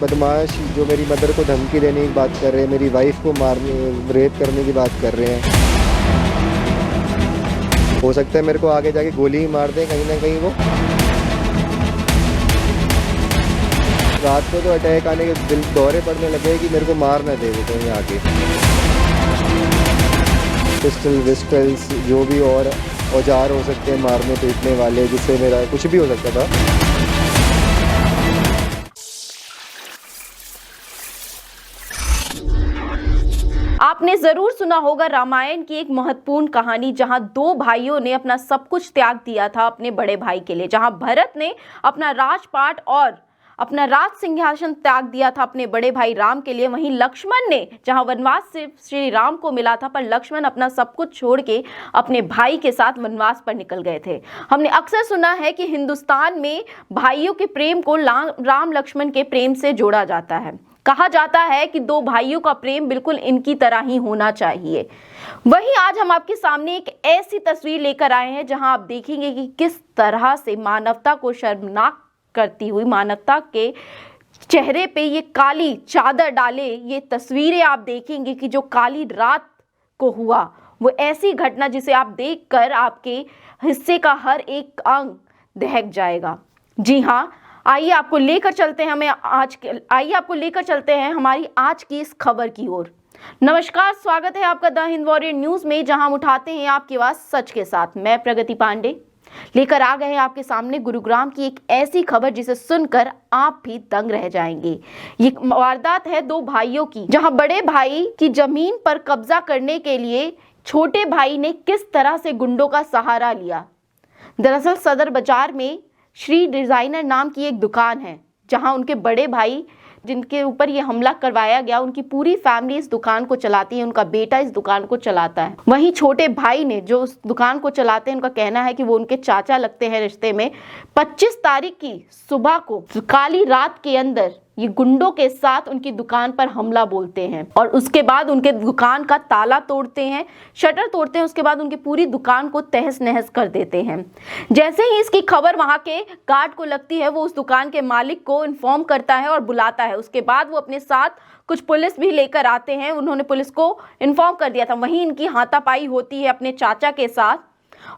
बदमाश जो मेरी मदर को धमकी देने की बात कर रहे हैं, मेरी वाइफ को मारने रेप करने की बात कर रहे हैं। हो सकता है मेरे को आगे जाके गोली ही मार दें कहीं ना कहीं वो। रात को तो अटैक आने के दिल दौरे पड़ने लगे कि मेरे को मार ना दे वो कहीं आके। पिस्टल विस्टल्स जो भी और औजार हो सकते हैं मारने पीटने वाले, जिससे मेरा कुछ भी हो सकता था। आपने जरूर सुना होगा रामायण की एक महत्वपूर्ण कहानी, जहां दो भाइयों ने अपना सब कुछ त्याग दिया था अपने बड़े भाई के लिए। जहां भरत ने अपना राजपाट और अपना राज सिंहासन त्याग दिया था अपने बड़े भाई राम के लिए, वहीं लक्ष्मण ने, जहां वनवास से श्री राम को मिला था, पर लक्ष्मण अपना सब कुछ छोड़ के अपने भाई के साथ वनवास पर निकल गए थे। हमने अक्सर सुना है कि हिंदुस्तान में भाइयों के प्रेम को राम लक्ष्मण के प्रेम से जोड़ा जाता है। कहा जाता है कि दो भाइयों का प्रेम बिल्कुल इनकी तरह ही होना चाहिए। वहीं आज हम आपके सामने एक ऐसी तस्वीर लेकर आए हैं जहां आप देखेंगे कि किस तरह से मानवता को शर्मनाक करती हुई, मानवता के चेहरे पे ये काली चादर डाले ये तस्वीरें आप देखेंगे कि जो काली रात को हुआ वो ऐसी घटना जिसे आप देखकर आपके हिस्से का हर एक अंग दहक जाएगा। जी हाँ, आइए आपको लेकर चलते हैं हमारी आज की इस खबर की ओर। नमस्कार, स्वागत है आपका द हिंद वॉरियर न्यूज में, जहां हम उठाते हैं आपकी आवाज सच के साथ। मैं प्रगति पांडे लेकर आ गए हैं आपके सामने गुरुग्राम की एक ऐसी खबर जिसे सुनकर आप भी दंग रह जाएंगे। ये वारदात है दो भाइयों की, जहां बड़े भाई की जमीन पर कब्जा करने के लिए छोटे भाई ने किस तरह से गुंडों का सहारा लिया। दरअसल सदर बाजार में श्री डिजाइनर नाम की एक दुकान है, जहां उनके बड़े भाई जिनके ऊपर ये हमला करवाया गया, उनकी पूरी फैमिली इस दुकान को चलाती है, उनका बेटा इस दुकान को चलाता है। वहीं छोटे भाई ने, जो उस दुकान को चलाते हैं, उनका कहना है कि वो उनके चाचा लगते हैं रिश्ते में। 25 तारीख की सुबह को काली रात के अंदर ये गुंडों के साथ उनकी दुकान पर हमला बोलते हैं और उसके बाद उनके दुकान का ताला तोड़ते हैं, शटर तोड़ते हैं, उसके बाद उनकी पूरी दुकान को तहस नहस कर देते हैं। जैसे ही इसकी खबर वहां के गार्ड को लगती है, वो उस दुकान के मालिक को इन्फॉर्म करता है और बुलाता है। उसके बाद वो अपने साथ कुछ पुलिस भी लेकर आते हैं, उन्होंने पुलिस को इन्फॉर्म कर दिया था। वहीं इनकी हाथापाई होती है अपने चाचा के साथ।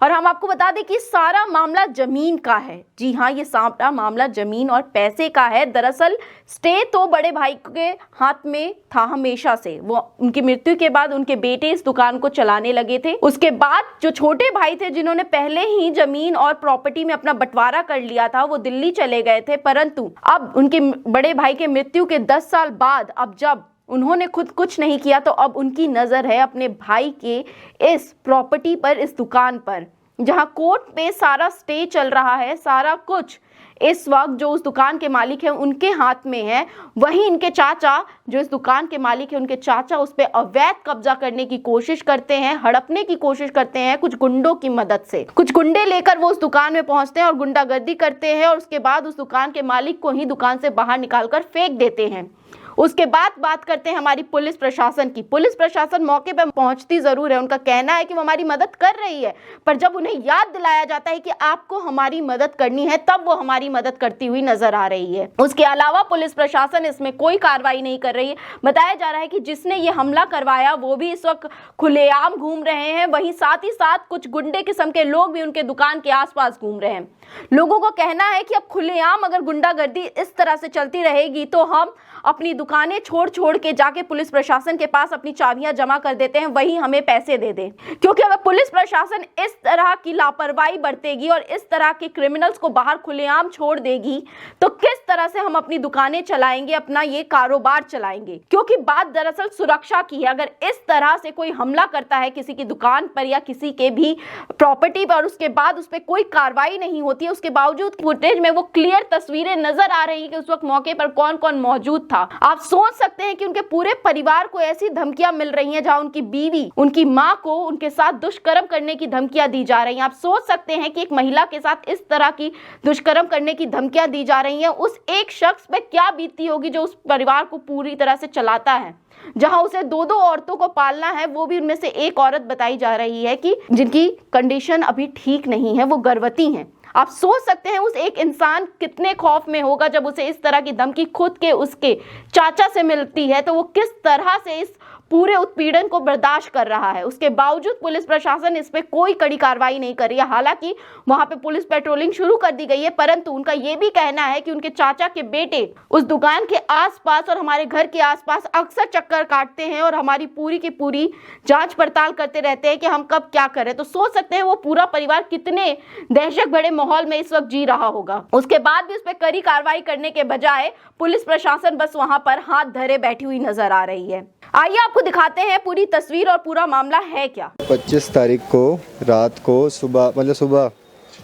और हम आपको बता दें कि सारा मामला जमीन का है। जी हाँ, ये सारा मामला जमीन और पैसे का है। दरअसल स्टे तो बड़े भाई के हाथ में था हमेशा से। वो उनकी मृत्यु के बाद उनके बेटे इस दुकान को चलाने लगे थे। उसके बाद जो छोटे भाई थे, जिन्होंने पहले ही जमीन और प्रॉपर्टी में अपना बंटवारा कर लिया था, वो दिल्ली चले गए थे। परंतु अब उनके बड़े भाई के मृत्यु के 10 साल बाद, अब जब उन्होंने खुद कुछ नहीं किया, तो अब उनकी नज़र है अपने भाई के इस प्रॉपर्टी पर, इस दुकान पर, जहां कोर्ट पे सारा स्टे चल रहा है। सारा कुछ इस वक्त जो उस दुकान के मालिक हैं उनके हाथ में है। वहीं इनके चाचा, जो इस दुकान के मालिक हैं, उनके चाचा उस पर अवैध कब्जा करने की कोशिश करते हैं, हड़पने की कोशिश करते हैं कुछ गुंडों की मदद से। कुछ गुंडे लेकर वो उस दुकान में पहुंचते हैं और गुंडागर्दी करते हैं और उसके बाद उस दुकान के मालिक को ही दुकान से बाहर निकालकर फेंक देते हैं। उसके बाद बात करते हैं हमारी पुलिस प्रशासन की। पुलिस प्रशासन मौके पर पहुंचती जरूर है, उनका कहना है कि वो हमारी मदद कर रही है, पर जब उन्हें याद दिलाया जाता है कि आपको हमारी मदद करनी है, तब वो हमारी मदद करती हुई नजर आ रही है। उसके अलावा पुलिस प्रशासन इसमें कोई कार्रवाई नहीं कर रही है। बताया जा रहा है कि जिसने ये हमला करवाया वो भी इस वक्त खुलेआम घूम रहे हैं। वहीं साथ ही साथ कुछ गुंडे किस्म के लोग भी उनके दुकान के आसपास घूम रहे हैं। लोगों को कहना है कि अब खुलेआम अगर गुंडागर्दी इस तरह से चलती रहेगी तो हम अपनी दुकानें छोड़ के जाके पुलिस प्रशासन के पास अपनी चाबियां जमा कर देते हैं, वही हमें पैसे दे दे। क्योंकि अगर पुलिस प्रशासन इस तरह की लापरवाही बरतेगी और इस तरह के क्रिमिनल्स को बाहर खुलेआम छोड़ देगी, तो किस तरह से हम अपनी दुकानें चलाएंगे, अपना ये कारोबार चलाएंगे। क्योंकि बात दरअसल सुरक्षा की है। अगर इस तरह से कोई हमला करता है किसी की दुकान पर या किसी के भी प्रॉपर्टी पर, उसके बाद उस पर कोई कार्रवाई नहीं होती है, उसके बावजूद फुटेज में वो क्लियर तस्वीरें नजर आ रही है कि उस वक्त मौके पर कौन कौन मौजूद था। आप सोच सकते हैं कि उनके पूरे परिवार को ऐसी धमकियां मिल रही हैं, जहां उनकी बीवी, उनकी मां को उनके साथ दुष्कर्म करने की धमकियां दी जा रही हैं। आप सोच सकते हैं कि एक महिला के साथ इस तरह की दुष्कर्म करने की धमकियां दी जा रही हैं, उस एक शख्स पे क्या बीतती होगी जो उस परिवार को पूरी तरह से चलाता है। जहां उसे दो औरतों को पालना है, वो भी उनमें से एक औरत बताई जा रही है कि जिनकी कंडीशन अभी ठीक नहीं है, वो गर्भवती हैं। आप सोच सकते हैं उस एक इंसान कितने खौफ में होगा जब उसे इस तरह की धमकी खुद के उसके चाचा से मिलती है, तो वो किस तरह से इस पूरे उत्पीड़न को बर्दाश्त कर रहा है। उसके बावजूद पुलिस प्रशासन इस पे कोई कड़ी कार्रवाई नहीं कर रही है। हालांकि वहां पे पुलिस पेट्रोलिंग शुरू कर दी गई है, परंतु उनका ये भी कहना है कि उनके चाचा के बेटे उस दुकान के आसपास और हमारे घर के आसपास अक्सर चक्कर काटते हैं और हमारी पूरी की पूरी जांच पड़ताल करते रहते हैं कि हम कब क्या करें। तो सोच सकते हैं वो पूरा परिवार कितने दहशत भरे माहौल में इस वक्त जी रहा होगा। उसके बाद भी उस पर कड़ी कार्रवाई करने के बजाय पुलिस प्रशासन बस वहां पर हाथ धरे बैठी हुई नजर आ रही है। आइए आपको दिखाते हैं पूरी तस्वीर और पूरा मामला है क्या। 25 तारीख को रात को सुबह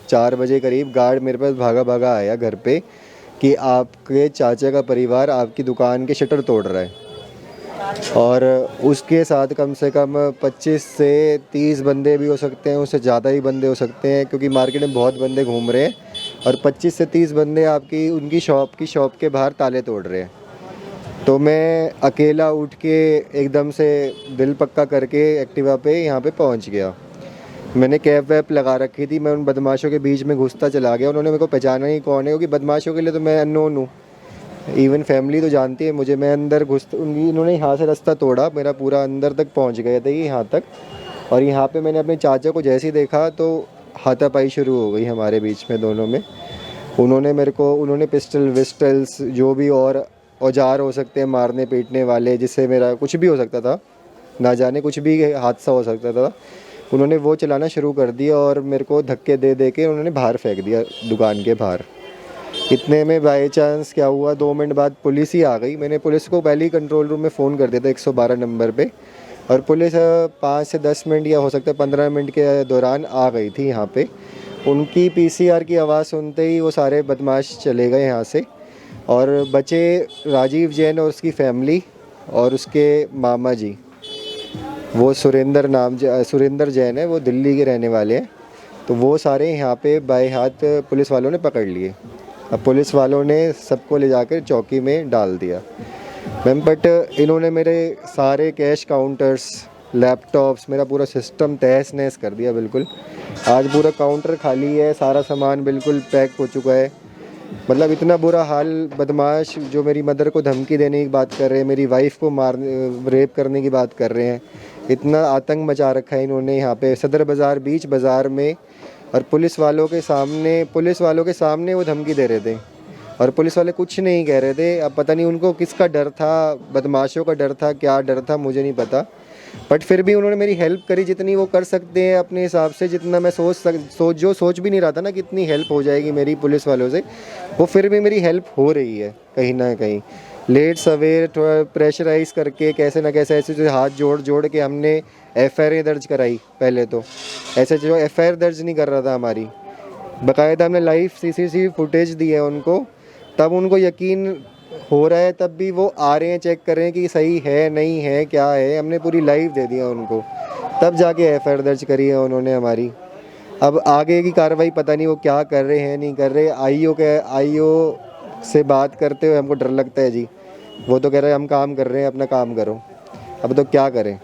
4 बजे करीब गार्ड मेरे पास भागा आया घर पे कि आपके चाचा का परिवार आपकी दुकान के शटर तोड़ रहा है, और उसके साथ कम से कम 25 से 30 बंदे भी हो सकते हैं, उससे ज़्यादा ही बंदे हो सकते हैं क्योंकि मार्केट में बहुत बंदे घूम रहे हैं, और 25 से 30 बंदे उनकी शॉप के बाहर ताले तोड़ रहे हैं। तो मैं अकेला उठ के एकदम से दिल पक्का करके एक्टिवा पे यहाँ पे पहुँच गया। मैंने कैब वैप लगा रखी थी, मैं उन बदमाशों के बीच में घुसता चला गया। उन्होंने मेरे को पहचाना ही कौन है, क्योंकि बदमाशों के लिए तो मैं अननोन हूँ, इवन फैमिली तो जानती है मुझे। मैं अंदर इन्होंने यहाँ से रास्ता तोड़ा, मेरा पूरा अंदर तक पहुँच गए थे यहाँ तक, और यहाँ पे मैंने अपने चाचा को जैसे ही देखा तो हाथापाई शुरू हो गई हमारे बीच में दोनों में। उन्होंने पिस्टल विस्टल्स जो भी और औजार हो सकते हैं मारने पीटने वाले, जिससे मेरा कुछ भी हो सकता था, ना जाने कुछ भी हादसा हो सकता था, उन्होंने वो चलाना शुरू कर दिया और मेरे को धक्के दे के उन्होंने बाहर फेंक दिया दुकान के बाहर। इतने में बाय चांस क्या हुआ, 2 मिनट बाद पुलिस ही आ गई। मैंने पुलिस को पहले ही कंट्रोल रूम में फ़ोन कर दिया था 112 नंबर पे, और पुलिस 5 से 10 मिनट या हो सकता है 15 मिनट के दौरान आ गई थी यहाँ पे। उनकी PCR की आवाज़ सुनते ही वो सारे बदमाश चले गए यहाँ से, और बचे राजीव जैन और उसकी फैमिली और उसके मामा जी, वो सुरेंद्र जैन है, वो दिल्ली के रहने वाले हैं। तो वो सारे यहाँ पे बाएं हाथ पुलिस वालों ने पकड़ लिए। अब पुलिस वालों ने सबको ले जाकर चौकी में डाल दिया मैम। बट इन्होंने मेरे सारे कैश काउंटर्स, लैपटॉप्स, मेरा पूरा सिस्टम तहस नहस कर दिया बिल्कुल। आज पूरा काउंटर खाली है, सारा सामान बिल्कुल पैक हो चुका है। मतलब इतना बुरा हाल। बदमाश जो मेरी मदर को धमकी देने की बात कर रहे हैं, मेरी वाइफ को रेप करने की बात कर रहे हैं। इतना आतंक मचा रखा है इन्होंने यहाँ पे सदर बाज़ार, बीच बाज़ार में, और पुलिस वालों के सामने वो धमकी दे रहे थे, और पुलिस वाले कुछ नहीं कह रहे थे। अब पता नहीं उनको किसका डर था, बदमाशों का डर था, क्या डर था मुझे नहीं पता। बट फिर भी उन्होंने मेरी हेल्प करी जितनी वो कर सकते हैं अपने हिसाब से, जितना मैं सोच भी नहीं रहा था ना कितनी हेल्प हो जाएगी मेरी पुलिस वालों से, वो फिर भी मेरी हेल्प हो रही है कहीं ना कहीं। लेट सवेर थोड़ा प्रेशराइज करके कैसे ना कैसे ऐसे हाथ जोड़ के हमने FIR दर्ज कराई। पहले तो ऐसे जो FIR दर्ज नहीं कर रहा था हमारी, बाकायदा हमने लाइव CCTV फुटेज दी है उनको, तब उनको यकीन हो रहा है, तब भी वो आ रहे हैं, चेक कर रहे हैं कि सही है नहीं है क्या है। हमने पूरी लाइव दे दिया उनको, तब जाके FIR दर्ज करी है उन्होंने हमारी। अब आगे की कार्रवाई पता नहीं वो क्या कर रहे हैं नहीं कर रहे। IO से बात करते हुए हमको डर लगता है जी। वो तो कह रहे हैं हम काम कर रहे हैं, अपना काम करो। अब तो क्या करें।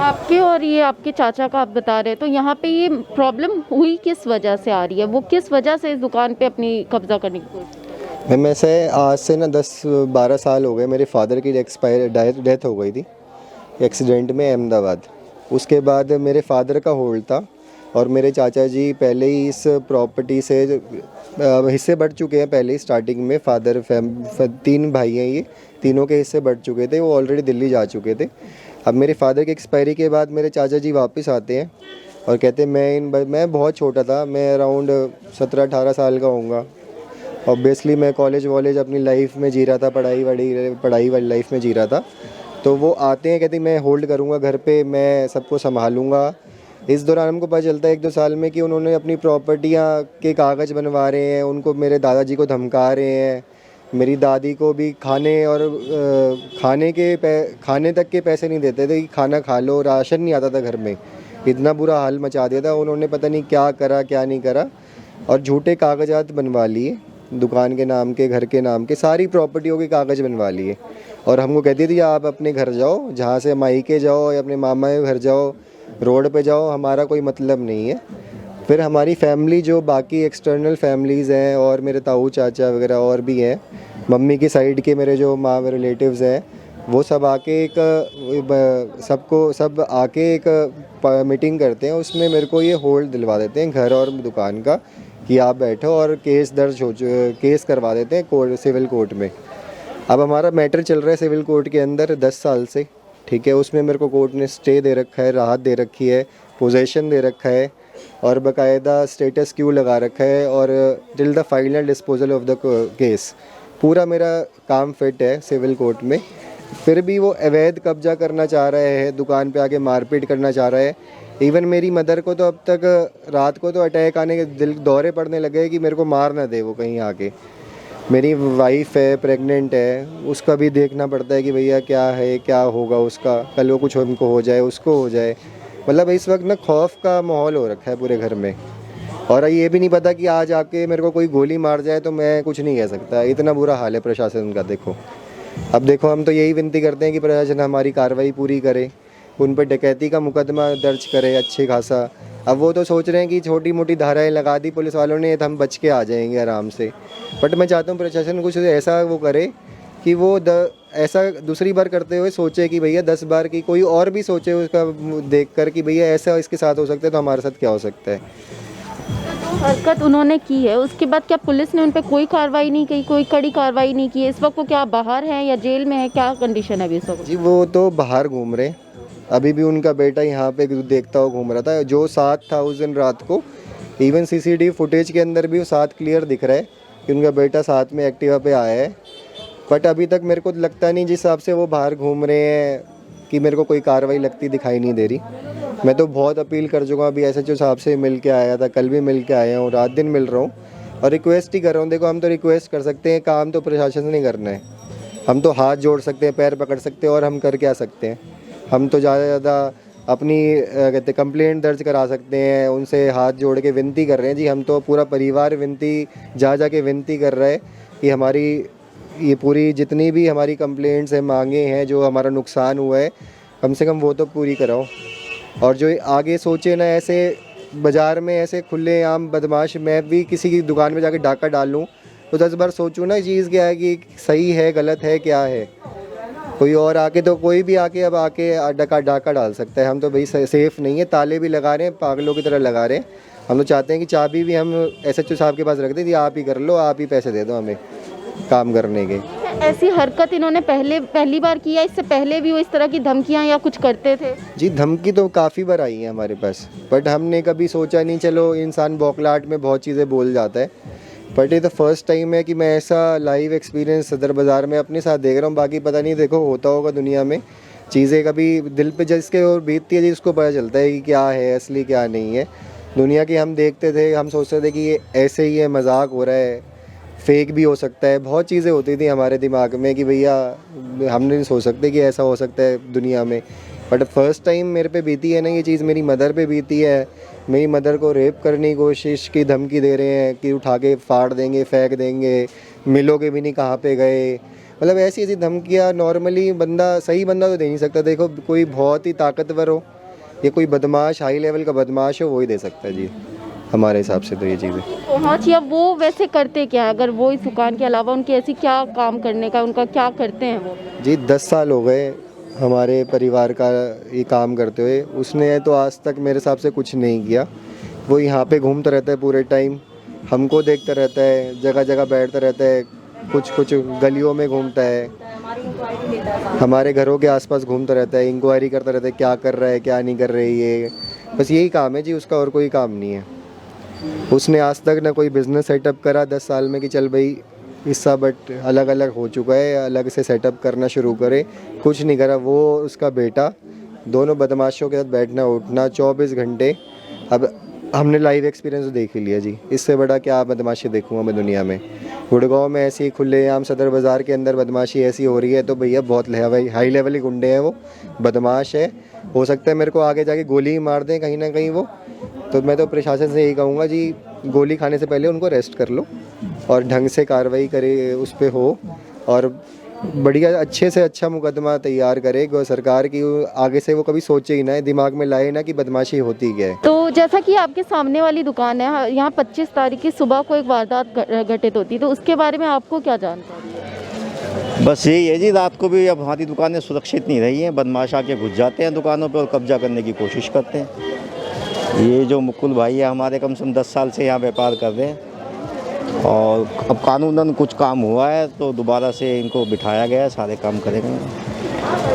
आपके और ये आपके चाचा का आप बता रहे हैं, तो यहाँ पे ये प्रॉब्लम हुई किस वजह से आ रही है? वो किस वजह से इस दुकान पे अपनी कब्जा करने की कोशिश? मैम ऐसे आज से ना 10-12 साल हो गए। मेरे फादर की डेथ हो गई थी एक्सीडेंट में अहमदाबाद। उसके बाद मेरे फादर का होल्ड था, और मेरे चाचा जी पहले ही इस प्रॉपर्टी से हिस्से बढ़ चुके हैं। पहले ही स्टार्टिंग में फादर 3 भाई हैं, ये तीनों के हिस्से बढ़ चुके थे, वो ऑलरेडी दिल्ली जा चुके थे। अब मेरे फादर की एक्सपायरी के बाद मेरे चाचा जी वापस आते हैं और कहते हैं मैं बहुत छोटा था, मैं अराउंड 17-18 साल का होऊंगा। ऑब्वियसली मैं कॉलेज वॉलेज अपनी लाइफ में जी रहा था, पढ़ाई वाली लाइफ में जी रहा था। तो वो आते हैं, कहते हैं मैं होल्ड करूँगा घर पे, मैं सबको संभालूँगा। इस दौरान हमको पता चलता है 1-2 साल में कि उन्होंने अपनी प्रॉपर्टियाँ के कागज़ बनवा रहे हैं, उनको मेरे दादाजी को धमका रहे हैं, मेरी दादी को भी खाने तक के पैसे नहीं देते थे कि खाना खा लो, राशन नहीं आता था घर में। इतना बुरा हाल मचा दिया था उन्होंने, पता नहीं क्या करा क्या नहीं करा, और झूठे कागजात बनवा लिए दुकान के नाम के, घर के नाम के, सारी प्रॉपर्टियों के कागज़ बनवा लिए। और हमको कहती थी आप अपने घर जाओ, जहाँ से मायके जाओ या अपने मामा के घर जाओ, रोड पे जाओ, हमारा कोई मतलब नहीं है। फिर हमारी फैमिली जो बाकी एक्सटर्नल फैमिलीज़ हैं और मेरे ताऊ चाचा वगैरह और भी हैं, मम्मी की साइड के मेरे जो माँ मेरे रिलेटिव्स हैं, वो सब आके सब आके एक मीटिंग करते हैं। उसमें मेरे को ये होल्ड दिलवा देते हैं घर और दुकान का कि आप बैठो, और केस करवा देते हैं सिविल कोर्ट में। अब हमारा मैटर चल रहा है सिविल कोर्ट के अंदर 10 साल से, ठीक है। उसमें मेरे को कोर्ट ने स्टे दे रखा है, राहत दे रखी है, पोजेशन दे रखा है और बाकायदा स्टेटस क्यू लगा रखा है, और till the final disposal of the case पूरा मेरा काम फिट है सिविल कोर्ट में। फिर भी वो अवैध कब्जा करना चाह रहे हैं, दुकान पे आके मारपीट करना चाह रहा है। इवन मेरी मदर को तो अब तक रात को तो अटैक आने के दिल दौरे पड़ने लगे कि मेरे को मार ना दे वो कहीं आके। मेरी वाइफ है, प्रेग्नेंट है, उसका भी देखना पड़ता है कि भैया क्या है, क्या होगा उसका, कल वो कुछ हमको हो जाए, उसको हो जाए। मतलब इस वक्त ना खौफ का माहौल हो रखा है पूरे घर में, और ये भी नहीं पता कि आज आके मेरे को कोई गोली मार जाए तो मैं कुछ नहीं कह सकता। इतना बुरा हाल है प्रशासन का। देखो अब देखो, हम तो यही विनती करते हैं कि प्रशासन हमारी कार्रवाई पूरी करे, उन पर डकैती का मुकदमा दर्ज करे अच्छे खासा। अब वो तो सोच रहे हैं कि छोटी मोटी धाराएं लगा दी पुलिस वालों ने तो हम बच के आ जाएंगे आराम से। बट मैं चाहता हूँ प्रशासन कुछ ऐसा वो करे कि वो ऐसा दूसरी बार करते हुए सोचे कि भैया 10 बार की कोई और भी सोचे उसका देख कर कि भैया ऐसा इसके साथ हो सकता है तो हमारे साथ क्या हो सकता है। हरकत उन्होंने की है, उसके बाद क्या पुलिस ने उन पर कोई कार्रवाई नहीं की, कोई कड़ी कार्रवाई नहीं की? इस वक्त वो क्या बाहर हैं या जेल में है, क्या कंडीशन है अभी इस वक्त? जी वो तो बाहर घूम रहे, अभी भी उनका बेटा यहाँ पे देखता हुआ घूम रहा था। जो साथ था उस दिन रात को, इवन सीसीटीवी फुटेज के अंदर भी वो साथ क्लियर दिख रहा है कि उनका बेटा साथ में एक्टिवा पे आया है। बट अभी तक मेरे को लगता नहीं, जिस हिसाब से वो बाहर घूम रहे हैं, कि मेरे को कोई कार्रवाई लगती दिखाई नहीं दे रही। मैं तो बहुत अपील कर चुका हूँ, अभी SHO साहब से मिल के आया था, कल भी मिल के आया हूँ, रात दिन मिल रहा हूँ और रिक्वेस्ट ही कर रहा हूँ। देखो हम तो रिक्वेस्ट कर सकते हैं, काम तो प्रशासन से नहीं करना है। हम तो हाथ जोड़ सकते हैं, पैर पकड़ सकते हैं, और हम कर क्या सकते हैं? हम तो ज़्यादा से ज़्यादा अपनी कहते कंप्लेंट दर्ज करा सकते हैं, उनसे हाथ जोड़ के विनती कर रहे हैं जी। हम तो पूरा परिवार विनती जा के विनती कर रहे हैं कि हमारी ये पूरी जितनी भी हमारी कंप्लेंट्स हैं, मांगे हैं, जो हमारा नुकसान हुआ है, कम से कम वो तो पूरी कराओ। और जो आगे सोचे ना, ऐसे बाज़ार में ऐसे खुले आम बदमाश, मैं भी किसी की दुकान में जाके डाका डाल लूँ तो 10 बार सोचूँ ना चीज़ क्या है, कि सही है गलत है क्या है। कोई और आके तो कोई भी आके अब आके डाका डाल सकता है। हम तो भाई सेफ़ नहीं है, ताले भी लगा रहे हैं, पागलों की तरह लगा रहे हैं। हम तो चाहते हैं कि चाबी भी हम SHO साहब के पास रख दें, आप ही कर लो, आप ही पैसे दे दो हमें काम करने के। ऐसी हरकत इन्होंने पहली बार किया, इससे पहले भी वो इस तरह की धमकियां या कुछ करते थे? जी धमकी तो काफ़ी बार आई है हमारे पास, बट हमने कभी सोचा नहीं। चलो इंसान बौखलाहट में बहुत चीज़ें बोल जाता है, बट ये तो फर्स्ट टाइम है कि मैं ऐसा लाइव एक्सपीरियंस सदर बाज़ार में अपने साथ देख रहा हूँ। बाकी पता नहीं, देखो होता होगा दुनिया में चीज़ें, कभी दिल पे जिसके और बीतती है जी उसको पता चलता है कि क्या है असली क्या नहीं है। दुनिया की हम देखते थे, हम सोचते थे कि ये ऐसे ही है, मजाक हो रहा है, फेक भी हो सकता है। बहुत चीज़ें होती थी हमारे दिमाग में कि भैया हम नहीं सोच सकते कि ऐसा हो सकता है दुनिया में। बट फर्स्ट टाइम मेरे पे बीती है ना ये चीज़, मेरी मदर पे बीती है। मेरी मदर को रेप करने की कोशिश की धमकी दे रहे हैं कि उठा के फाड़ देंगे, फेंक देंगे, मिलोगे भी नहीं कहाँ पे गए। मतलब ऐसी ऐसी धमकियाँ नॉर्मली बंदा, सही बंदा तो दे नहीं सकता। देखो कोई बहुत ही ताकतवर हो या कोई बदमाश, हाई लेवल का बदमाश हो, वही दे सकता है जी हमारे हिसाब से तो ये चीज़ें। पहुँच या वो वैसे करते क्या है, अगर वो इस दुकान के अलावा उनकी ऐसी क्या काम करने का, उनका क्या करते हैं वो? जी 10 साल हो गए हमारे परिवार का ये काम करते हुए। उसने तो आज तक मेरे हिसाब से कुछ नहीं किया। वो यहाँ पे घूमता रहता है पूरे टाइम, हमको देखता रहता है, जगह जगह बैठता रहता है, कुछ गलियों में घूमता है, हमारे घरों के आसपास घूमता रहता है, इंक्वायरी करता रहता है क्या कर रहा है क्या नहीं कर रही है। बस यही काम है जी उसका, और कोई काम नहीं है। उसने आज तक ना कोई बिज़नेस सेटअप करा 10 साल में कि चल भाई हिस्सा, बट अलग अलग हो चुका है, अलग से सेटअप करना शुरू करे, कुछ नहीं करा। वो उसका बेटा दोनों बदमाशों के साथ बैठना उठना 24 घंटे। अब हमने लाइव एक्सपीरियंस देख ही लिया जी, इससे बड़ा क्या बदमाशी देखूँगा मैं दुनिया में। गुड़गांव में ऐसी खुलेआम सदर बाज़ार के अंदर बदमाशी ऐसी हो रही है तो भैया बहुत हाई लेवल के गुंडे हैं, वो बदमाश है। हो सकता है मेरे को आगे जाके गोली ही मार दें कहीं ना कहीं वो। तो मैं तो प्रशासन से यही कहूँगा जी, गोली खाने से पहले उनको अरेस्ट कर लो और ढंग से कार्रवाई करे उस पर हो, और बढ़िया अच्छे से अच्छा मुकदमा तैयार करे सरकार की, आगे से वो कभी सोचे ही ना, दिमाग में लाए ना कि बदमाशी होती क्या है। तो जैसा कि आपके सामने वाली दुकान है, यहाँ 25 तारीख की सुबह को एक वारदात घटित होती है, तो उसके बारे में आपको क्या जानकारी है? बस यही है जी, रात को भी अब हमारी दुकानें सुरक्षित नहीं रही हैं, बदमाश आके घुस जाते हैं दुकानों पे और कब्जा करने की कोशिश करते हैं। ये जो मुकुल भाई है हमारे, कम से कम 10 साल से यहाँ व्यापार कर रहे हैं और अब कानूनन कुछ काम हुआ है तो दोबारा से इनको बिठाया गया है, सारे काम करेंगे।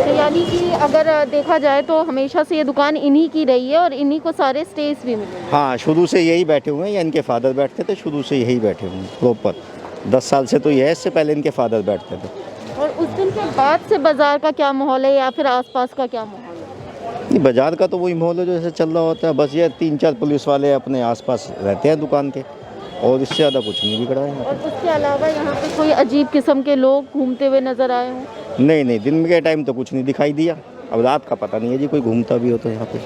तो यानी कि अगर देखा जाए तो हमेशा से ये दुकान इन्हीं की रही है और इन्हीं को सारे स्टेज भी मिले हैं। हाँ, शुरू से यही बैठे हुए हैं, या इनके फादर बैठते थे, शुरू से यही बैठे हुए हैं प्रॉपर 10 साल से तो ये है, इससे पहले इनके फादर बैठते थे। और उस दिन के बाद से बाजार का क्या माहौल है या फिर आसपास का क्या माहौल है? नहीं, बाजार का तो वही माहौल है जो जैसे चल रहा होता है, बस ये 3-4 पुलिस वाले अपने आसपास रहते हैं दुकान के, और इससे ज़्यादा कुछ नहीं बिगड़ा है। और उसके अलावा यहाँ पे कोई अजीब किस्म के लोग घूमते हुए नजर आए हों? नहीं, दिन के टाइम तो कुछ नहीं दिखाई दिया, अब रात का पता नहीं है जी, कोई घूमता भी हो तो यहाँ पे।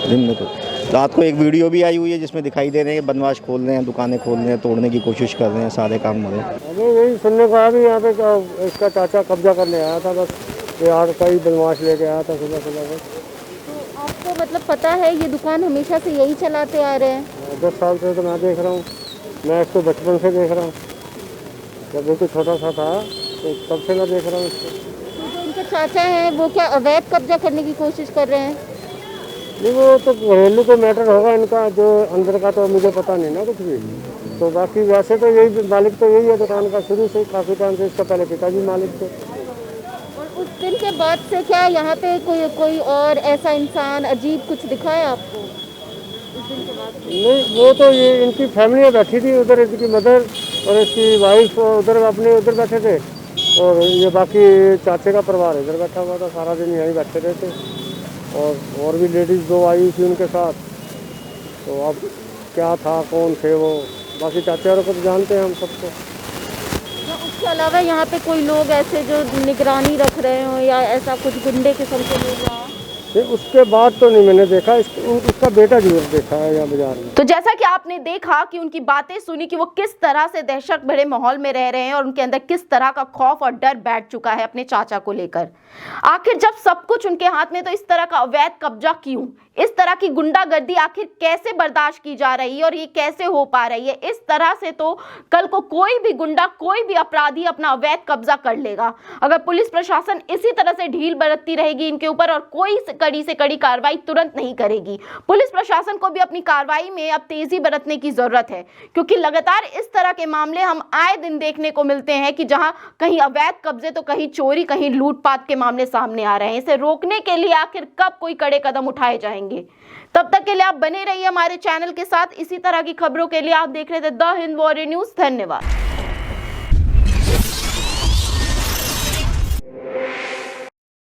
दिन में तो रात को एक वीडियो भी आई हुई है जिसमें दिखाई दे रहे हैं बदमाश खोल रहे हैं, दुकानें खोल रहे हैं, तोड़ने की कोशिश कर रहे हैं, सारे काम हो रहे हैं। अभी यही सुनने को आया भी यहाँ पे इसका चाचा कब्जा करने आया था, बस बिहार का ही बदमाश लेके आया था सुबह बस। तो आपको मतलब पता है ये दुकान हमेशा से यही चलाते आ रहे हैं? 10 साल से तो मैं देख रहा हूँ, मैं इसको बचपन से देख रहा हूँ, जब बिल्कुल छोटा सा था तो तब से मैं देख रहा हूँ इसको। तो जो इनके चाचा हैं वो क्या अवैध कब्जा करने की कोशिश कर रहे हैं? नहीं, वो तो घरेलू को मैटर होगा इनका, जो अंदर का तो मुझे पता नहीं ना कुछ भी। तो बाकी वैसे तो यही मालिक तो यही है दुकान का, शुरू से काफ़ी टाइम से। इसका पहले पिताजी मालिक थे। और उस दिन के बाद से क्या यहाँ पे कोई और ऐसा इंसान अजीब कुछ दिखा है आपको उस दिन के बाद? नहीं, वो तो ये इनकी फैमिली बैठी थी उधर, इसकी मदर और इसकी वाइफ उधर अपने उधर बैठे थे, और ये बाकी चाचे का परिवार इधर बैठा हुआ था, सारा दिन यहीं बैठे रहते। और भी लेडीज़ 2 आई थी उनके साथ, तो अब क्या था, कौन थे वो, बाकी चाचा को तो जानते हैं हम सबको। या उसके अलावा यहाँ पे कोई लोग ऐसे जो निगरानी रख रहे हो या ऐसा कुछ गुंडे किस्म के लोग यहाँ? नहीं, उसके बाद तो नहीं मैंने देखा, उसका बेटा जरूर देखा है यहाँ बाजार में। तो जैसा कि आपने देखा कि उनकी बातें सुनी कि वो किस तरह से दहशत भरे माहौल में रह रहे हैं और उनके अंदर किस तरह का खौफ और डर बैठ चुका है अपने चाचा को लेकर। आखिर जब सब कुछ उनके हाथ में, तो इस तरह का अवैध कब्जा क्यों? इस तरह की गुंडागर्दी आखिर कैसे बर्दाश्त की जा रही है और ये कैसे हो पा रही है? इस तरह से तो कल को कोई भी गुंडा, कोई भी अपराधी अपना अवैध कब्जा कर लेगा। अगर पुलिस प्रशासन इसी तरह से ढील बरतती रहेगी इनके ऊपर और कोई कड़ी से कड़ी कार्रवाई तुरंत नहीं करेगी, पुलिस प्रशासन को भी अपनी कार्रवाई में अब तेजी बरतने की जरूरत है, क्योंकि लगातार इस तरह के मामले हम आए दिन देखने को मिलते हैं कि जहां कहीं अवैध कब्जे तो कहीं चोरी, कहीं लूटपाट के मामले सामने आ रहे हैं। इसे रोकने के लिए आखिर कब कोई कड़े कदम उठाए जाएंगे? तब तक के लिए आप बने रहिए हमारे चैनल के साथ। इसी तरह की खबरों के लिए आप देख रहे थे द हिंद वॉरियर न्यूज। धन्यवाद।